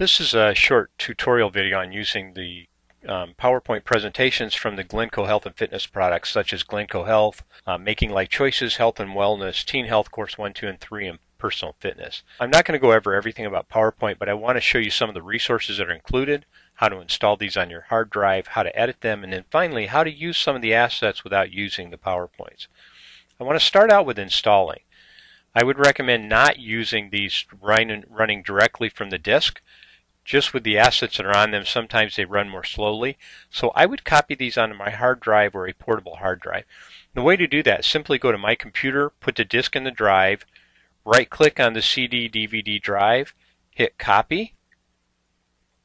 This is a short tutorial video on using the PowerPoint presentations from the Glencoe Health and Fitness products such as Glencoe Health, Making Life Choices, Health and Wellness, Teen Health Course 1, 2, and 3, and Personal Fitness. I'm not going to go over everything about PowerPoint, but I want to show you some of the resources that are included, how to install these on your hard drive, how to edit them, and then finally how to use some of the assets without using the PowerPoints. I want to start out with installing. I would recommend not using these running directly from the disk. Just with the assets that are on them, sometimes they run more slowly. So I would copy these onto my hard drive or a portable hard drive. The way to do that is simply go to my computer, put the disk in the drive, right-click on the CD/DVD drive, hit copy,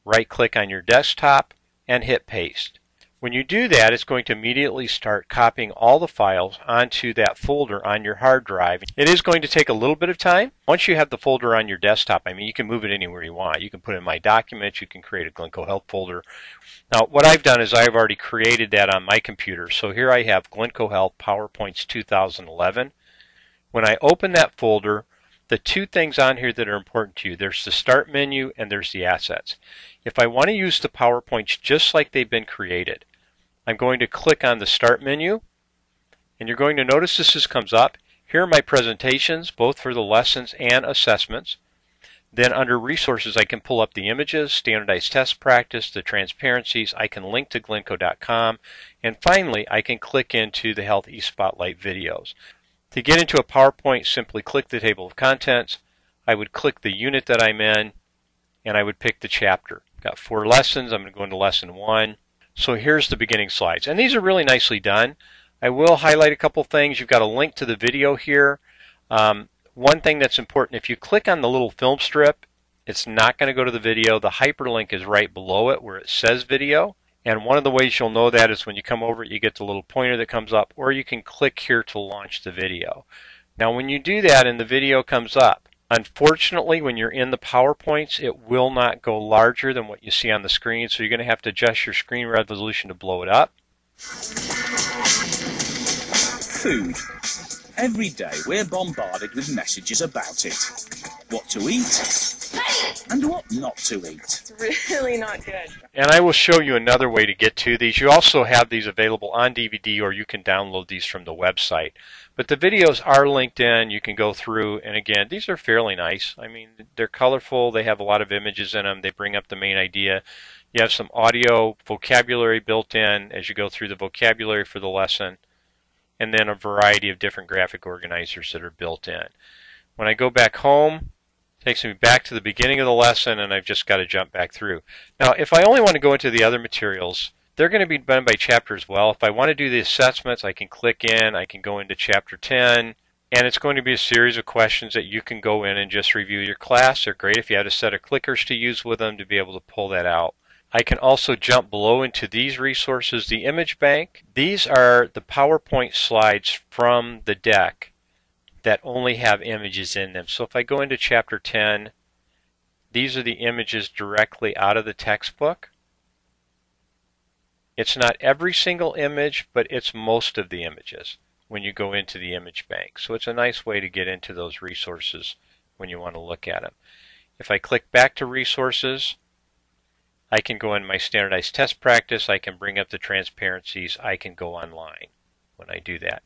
right-click on your desktop, and hit paste. When you do that, it's going to immediately start copying all the files onto that folder on your hard drive. It is going to take a little bit of time. Once you have the folder on your desktop, you can move it anywhere you want. You can put it in My Documents, you can create a Glencoe Health folder. Now, what I've done is I've already created that on my computer. So here I have Glencoe Health PowerPoints 2011. When I open that folder, the two things on here that are important to you, there's the Start menu and there's the Assets. If I want to use the PowerPoints just like they've been created, I'm going to click on the Start menu, and you're going to notice this comes up. Here are my presentations, both for the lessons and assessments. Then under Resources, I can pull up the images, Standardized Test Practice, the transparencies. I can link to Glencoe.com, and finally, I can click into the Health eSpotlight videos. To get into a PowerPoint, simply click the table of contents. I would click the unit that I'm in, and I would pick the chapter. Got 4 lessons. I'm going to go into Lesson 1. So here's the beginning slides. And these are really nicely done. I will highlight a couple things. You've got a link to the video here. One thing that's important, if you click on the little film strip, it's not going to go to the video. The hyperlink is right below it where it says video. And one of the ways you'll know that is when you come over it, you get the little pointer that comes up, or you can click here to launch the video. Now when you do that and the video comes up, unfortunately when you're in the PowerPoints, it will not go larger than what you see on the screen, so you're going to have to adjust your screen resolution to blow it up. Food. Every day we're bombarded with messages about it. What to eat and what not to eat. It's really not good. And I will show you another way to get to these. You also have these available on DVD, or you can download these from the website. But the videos are linked in. You can go through, and again, these are fairly nice. They're colorful. They have a lot of images in them. They bring up the main idea. You have some audio vocabulary built in as you go through the vocabulary for the lesson, and then a variety of different graphic organizers that are built in. When I go back home, it takes me back to the beginning of the lesson, and I've just got to jump back through. Now, if I only want to go into the other materials, they're going to be done by chapter as well. If I want to do the assessments, I can click in, I can go into chapter 10, and it's going to be a series of questions that you can go in and just review your class. They're great if you had a set of clickers to use with them to be able to pull that out. I can also jump below into these resources, the image bank. These are the PowerPoint slides from the deck that only have images in them. So if I go into chapter 10, these are the images directly out of the textbook. It's not every single image, but it's most of the images when you go into the image bank. So it's a nice way to get into those resources when you want to look at them. If I click back to resources, I can go in my standardized test practice, I can bring up the transparencies, I can go online when I do that.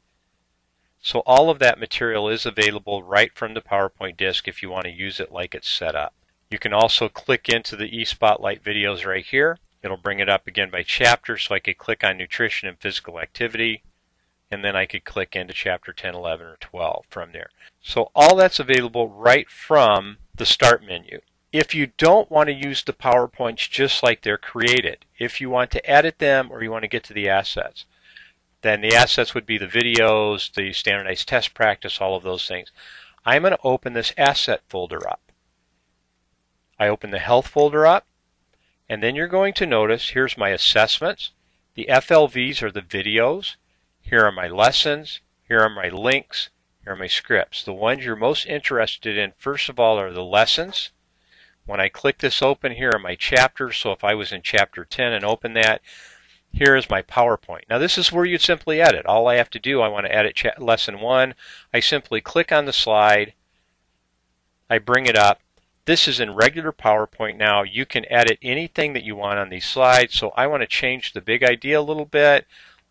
So all of that material is available right from the PowerPoint disk if you want to use it like it's set up. You can also click into the eSpotlight videos right here. It'll bring it up again by chapter, so I could click on nutrition and physical activity, and then I could click into chapter 10, 11, or 12 from there. So all that's available right from the Start menu. If you don't want to use the PowerPoints just like they're created, if you want to edit them or you want to get to the assets, then the assets would be the videos, the standardized test practice, all of those things. I'm going to open this asset folder up. I open the health folder up, and then you're going to notice here's my assessments. The FLVs are the videos. Here are my lessons. Here are my links. Here are my scripts. The ones you're most interested in, first of all, are the lessons. When I click this open, here are my chapters. So if I was in chapter 10 and open that, here is my PowerPoint. Now this is where you'd simply edit. All I have to do, I want to edit lesson 1. I simply click on the slide. I bring it up. This is in regular PowerPoint now. You can edit anything that you want on these slides. So I want to change the big idea a little bit.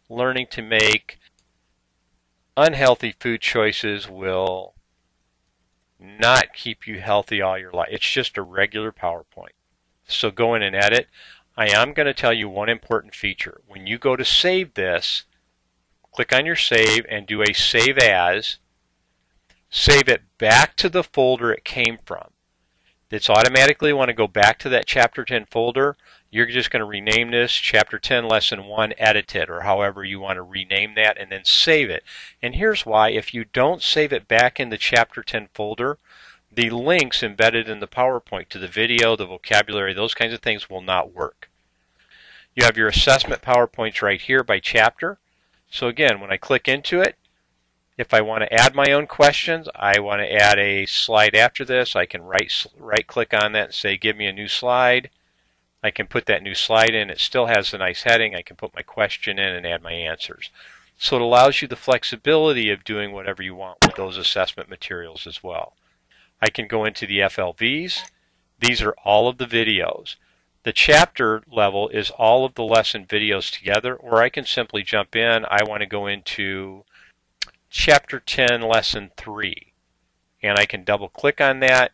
Learning to make unhealthy food choices will not keep you healthy all your life. It's just a regular PowerPoint. So go in and edit. I am going to tell you one important feature. When you go to save this, click on your save and do a save as. Save it back to the folder it came from. It's automatically want to go back to that Chapter 10 folder. You're just going to rename this Chapter 10 Lesson 1 Edited, or however you want to rename that, and then save it. And here's why. If you don't save it back in the Chapter 10 folder, the links embedded in the PowerPoint to the video, the vocabulary, those kinds of things will not work. You have your assessment PowerPoints right here by chapter. So again, when I click into it, if I want to add my own questions, I want to add a slide after this, I can right click on that and say give me a new slide. I can put that new slide in. It still has a nice heading. I can put my question in and add my answers. So it allows you the flexibility of doing whatever you want with those assessment materials as well. I can go into the FLVs. These are all of the videos. The chapter level is all of the lesson videos together, or I can simply jump in. I want to go into Chapter 10, Lesson 3, and I can double click on that.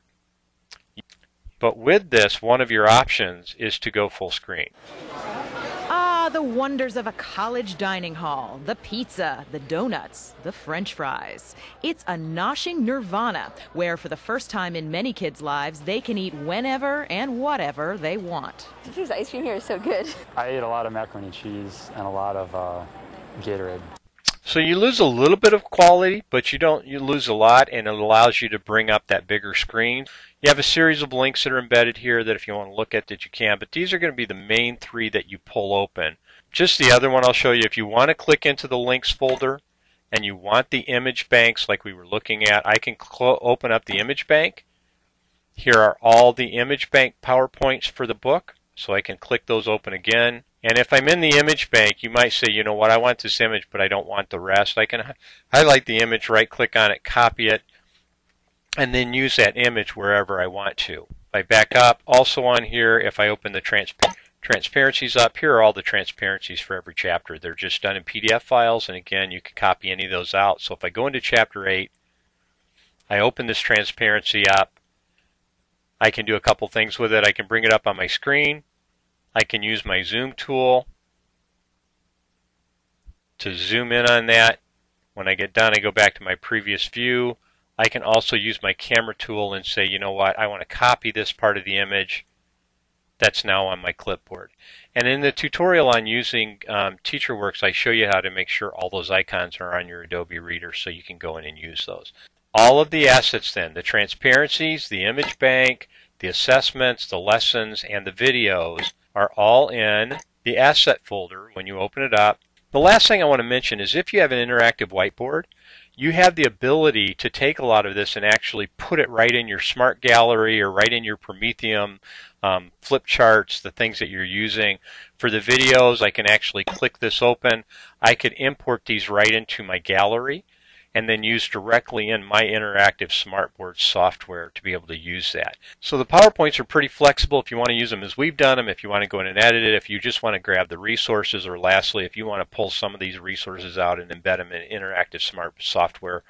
But with this, one of your options is to go full screen. Ah, the wonders of a college dining hall. The pizza, the donuts, the French fries. It's a noshing nirvana where for the first time in many kids' lives, they can eat whenever and whatever they want. This ice cream here is so good. I ate a lot of macaroni and cheese and a lot of Gatorade. So you lose a little bit of quality, but you lose a lot, and it allows you to bring up that bigger screen. You have a series of links that are embedded here that if you want to look at that you can, but these are going to be the main three that you pull open. Just the other one I'll show you. If you want to click into the links folder and you want the image banks like we were looking at, I can open up the image bank. Here are all the image bank PowerPoints for the book, so I can click those open again. And if I'm in the image bank, you might say, you know what, I want this image, but I don't want the rest. I can highlight the image, right-click on it, copy it, and then use that image wherever I want to. If I back up, also on here, if I open the transparencies up, here are all the transparencies for every chapter. They're just done in PDF files, and again, you can copy any of those out. So if I go into Chapter 8, I open this transparency up, I can do a couple things with it. I can bring it up on my screen. I can use my zoom tool to zoom in on that. When I get done, I go back to my previous view. I can also use my camera tool and say, you know what, I want to copy this part of the image that's now on my clipboard. And in the tutorial on using TeacherWorks, I show you how to make sure all those icons are on your Adobe Reader so you can go in and use those. All of the assets then, the transparencies, the image bank, the assessments, the lessons, and the videos are all in the asset folder when you open it up. The last thing I want to mention is if you have an interactive whiteboard, you have the ability to take a lot of this and actually put it right in your Smart Gallery or right in your Prometheum flip charts, the things that you're using. For the videos, I can actually click this open. I could import these right into my gallery and then use directly in my interactive smartboard software to be able to use that. So the PowerPoints are pretty flexible if you want to use them as we've done them, if you want to go in and edit it, if you just want to grab the resources, or lastly, if you want to pull some of these resources out and embed them in interactive smart software,